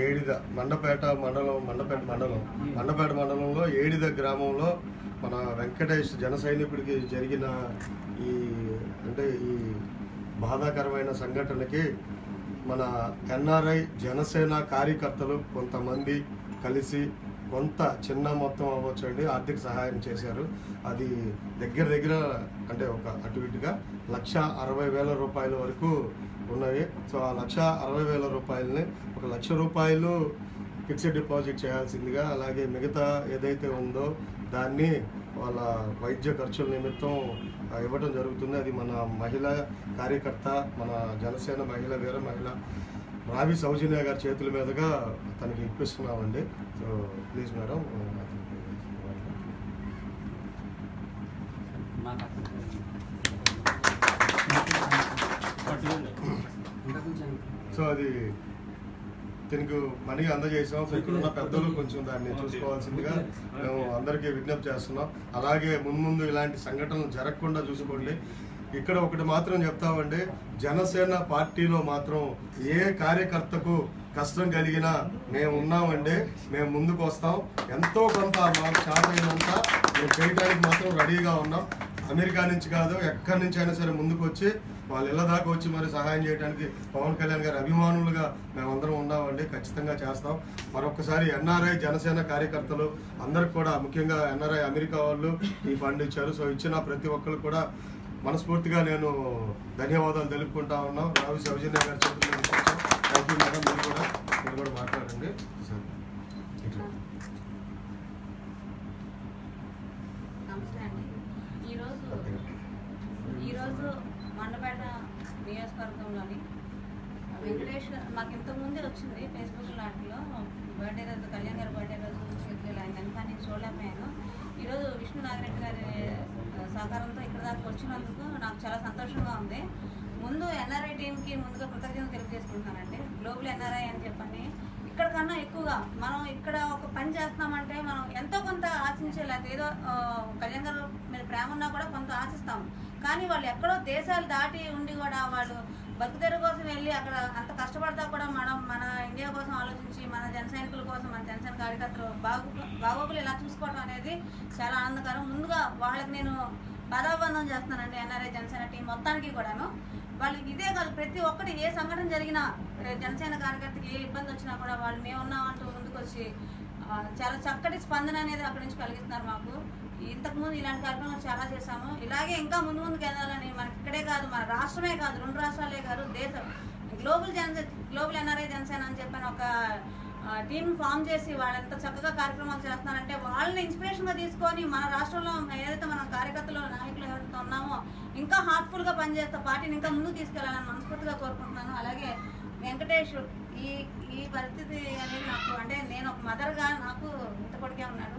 ఏడిద మండపేట మండలంలో ఏడిద గ్రామంలో మన వెంకటేష్ జన సైనికుడికి జరిగిన ఈ బాధాకరమైన సంఘటనకి మన ఎన్ఆర్ఐ జనసేన కార్యకర్తలు కొంతమంది కలిసి కొంత చిన్న మొత్తం అవ్వచ్చండి ఆర్థిక సహాయం చేశారు. అది దగ్గర అంటే ఒక అటు ఇటుగా 1,60,000 రూపాయల వరకు ఉన్నవి. సో ఆ 1,60,000 రూపాయలని 1,00,000 రూపాయలు ఫిక్స్డ్ డిపాజిట్ చేయాల్సిందిగా, అలాగే మిగతా ఏదైతే ఉందో దాన్ని వాళ్ళ వైద్య ఖర్చుల నిమిత్తం ఇవ్వడం జరుగుతుంది. అది మన మహిళా కార్యకర్త, మన జనసేన వీర మహిళ రావి సౌజన్య గారి చేతుల మీదుగా తనకి ఇప్పిస్తున్నామండి. So please madam. సో అది దీనికి మనీ అందజేసాం. సో ఇక్కడ ఉన్న పెద్దలు కొంచెం దాన్ని చూసుకోవాల్సిందిగా మేము అందరికీ విజ్ఞప్తి చేస్తున్నాం. అలాగే ముందు ఇలాంటి సంఘటనలు జరగకుండా చూసుకోండి. ఇక్కడ ఒకటి మాత్రం చెప్తామండి, జనసేన పార్టీలో మాత్రం ఏ కార్యకర్తకు కష్టం కలిగినా మేము ఉన్నామండి, మేము ముందుకు వస్తాం. ఎంతో కొంత మాకు చేతైనంత మేము చేయడానికి మాత్రం రెడీగా ఉన్నాం. అమెరికా నుంచి కాదు, ఎక్కడి నుంచి అయినా సరే ముందుకు వచ్చి వాళ్ళ ఇళ్ళ దాకా వచ్చి మరి సహాయం చేయడానికి పవన్ కళ్యాణ్ గారి అభిమానులుగా మేమందరం ఉన్నామండి. ఖచ్చితంగా చేస్తాం. మరొకసారి ఎన్ఆర్ఐ జనసేన కార్యకర్తలు అందరికి కూడా, ముఖ్యంగా ఎన్ఆర్ఐ అమెరికా వాళ్ళు ఈ ఫండ్ ఇచ్చారు. సో ఇచ్చిన ప్రతి ఒక్కరు కూడా మనస్ఫూర్తిగా నేను ధన్యవాదాలు తెలుపుకుంటా ఉన్నాం. రావి సౌజన్య గారి చేతులు థ్యాంక్ యూ మేడం. మీరు కూడా మాట్లాడండి సార్. నమస్తే అండి. ఈరోజు మండపేట నియోజకవర్గంలోని వెంకటేష్ మాకు ఇంతకుముందే వచ్చింది ఫేస్బుక్ లాంటిలో బర్త్డే రోజు, కళ్యాణ్ గారి బర్త్డే రోజు ఆయన కానీ చూడలేకపోయాను. ఈరోజు విష్ణు నాగిరెడ్డి గారి సహకారంతో ఇక్కడ దాకా వచ్చినందుకు నాకు చాలా సంతోషంగా ఉంది. ముందు ఎన్ఆర్ఐ టీంకి ముందుగా కృతజ్ఞతలు తెలియజేసుకుంటున్నానండి. గ్లోబల్ ఎన్ఆర్ఐ అని చెప్పని ఇక్కడ కన్నా ఎక్కువగా మనం ఇక్కడ ఒక పని చేస్తున్నామంటే మనం ఎంతో కొంత ఆశించే, లేకపోతే ఏదో కళ్యాణ్ గారు మీద ప్రేమ ఉన్నా కూడా కొంత ఆశిస్తాము. కానీ వాళ్ళు ఎక్కడో దేశాలు దాటి ఉండి కూడా వాళ్ళు బతుకుదెరువు కోసం వెళ్ళి అక్కడ అంత కష్టపడతా కూడా మనం మన ఇండియా కోసం ఆలోచించి, మన జన సైనికుల కోసం, మన జనసేన కార్యకర్తలు బాగోగులు ఇలా చూసుకోవడం అనేది చాలా ఆనందకరం. ముందుగా వాళ్ళకి నేను పదాబంధం చేస్తున్నానండి. ఎన్ఆర్ఐ జనసేన టీం మొత్తానికి కూడాను. వాళ్ళు ఇదే కాదు, ప్రతి ఒక్కటి ఏ సంఘటన జరిగినా, జనసేన కార్యకర్తకి ఏ ఇబ్బంది వచ్చినా కూడా వాళ్ళు మేమున్నామంటూ ముందుకు వచ్చి చాలా చక్కటి స్పందన అనేది అక్కడి నుంచి కలిగిస్తున్నారు మాకు. ఇంతకుముందు ఇలాంటి కార్యక్రమాలు చాలా చేశాము. ఇలాగే ఇంకా ముందుకు వెళ్ళాలని, మనకి ఇక్కడే కాదు, మన రాష్ట్రమే కాదు, 2 రాష్ట్రాలే కాదు, దేశం గ్లోబల్ ఎన్ఆర్ఐ జనసేన అని చెప్పిన ఒక టీం ఫామ్ చేసి వాళ్ళు ఎంత చక్కగా కార్యక్రమాలు చేస్తున్నారంటే వాళ్ళని ఇన్స్పిరేషన్గా తీసుకొని మన రాష్ట్రంలో ఏదైతే మన కార్యకర్తలు, నాయకులు ఎవరైతే ఉన్నామో ఇంకా హార్ట్ఫుల్గా పనిచేస్తే పార్టీని ఇంకా ముందుకు తీసుకెళ్లాలని మనస్ఫూర్తిగా కోరుకుంటున్నాను. అలాగే వెంకటేష్ ఈ పరిస్థితి అనేది నాకు, అంటే నేను ఒక మదర్గా నాకు ఇంత కొడుకే ఉన్నాడు.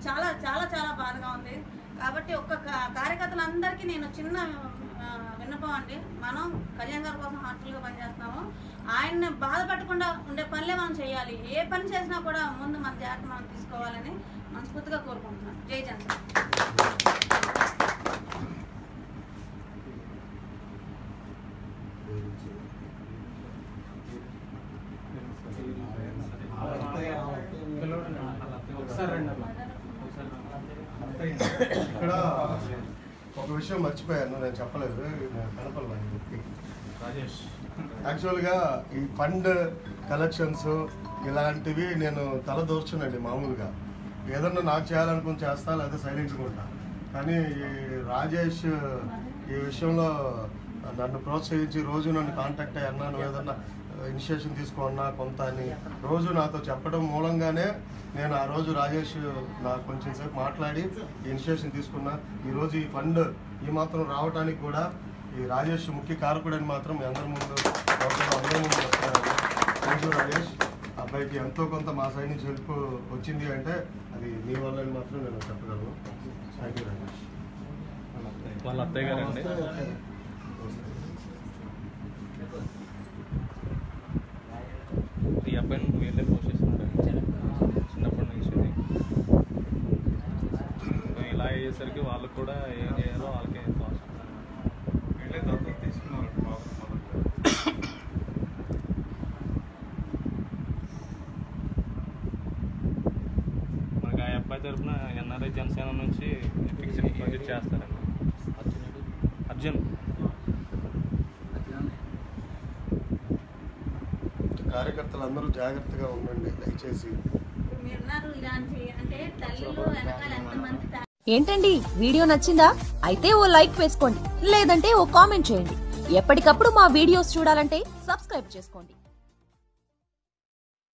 చాలా చాలా చాలా బాధగా ఉంది. కాబట్టి ఒక్క కార్యకర్తలందరికీ నేను చిన్న విన్నపం అండి, మనం కళ్యాణ్ గారి కోసం హార్ట్ఫుల్గా పనిచేస్తున్నాము. ఆయన్ని బాధపడకుండా ఉండే పనులే మనం చేయాలి. ఏ పని చేసినా కూడా ముందు మన జాగ్రత్త మనం తీసుకోవాలని మనస్ఫూర్తిగా కోరుకుంటున్నాను. జై జనసేన. ఇక్కడ ఒక విషయం మర్చిపోయాను, నేను చెప్పలేదు, కనపడలేదు. యాక్చువల్గా ఈ ఫండ్ కలెక్షన్స్ ఇలాంటివి నేను తలదూర్చునండి. మామూలుగా ఏదన్నా నాకు చేయాలనుకుని చేస్తా, లేదా సైలెంట్గా ఉంటా. కానీ ఈ రాజేష్ ఈ విషయంలో నన్ను ప్రోత్సహించి రోజు నన్ను కాంటాక్ట్ అయ్యన్నా, నువ్వు ఏదన్నా ఇనిషియేషన్ తీసుకోన్నా కొంత అని రోజు నాతో చెప్పడం మూలంగానే నేను ఆ రోజు రాజేష్ నాకు కొంచెం సేపు మాట్లాడి ఇనిషియేషన్ తీసుకున్నా. ఈరోజు ఈ ఫండ్ ఈ మాత్రం రావడానికి కూడా ఈ రాజేష్ ముఖ్య కారకుడని మాత్రం మీ అందరి ముందు అందరి ముందు చెప్తున్నాను. Thank you Rajesh. అబ్బాయికి ఎంతో కొంత మా సైడ్ నుంచి హెల్ప్ వచ్చింది అంటే అది మీ వల్లని మాత్రం నేను చెప్పగలను. Thank you Rajesh. వాళ్ళ అత్తయ్య గారండి. ఈ అబ్బాయిని వీళ్ళే పోషిస్తున్నారు చిన్నప్పటి నుంచి. ఇలా అయ్యేసరికి వాళ్ళకి కూడా ఏం చేయాలో వాళ్ళకే మనకి ఆ అబ్బాయి తరఫున ఎన్ఆర్ఐ జనసేన నుంచి ఫిక్స్డ్ డిపాజిట్ చేస్తారండి. అర్జున్ కార్యకర్తలందరూ జాగ్రత్తగా ఉండండి దయచేసి. ఏంటండి వీడియో నచ్చిందా? అయితే ఓ లైక్ వేసుకోండి, లేదంటే ఓ కామెంట్ చేయండి. ఎప్పటికప్పుడు మా వీడియోస్ చూడాలంటే సబ్స్క్రైబ్ చేసుకోండి.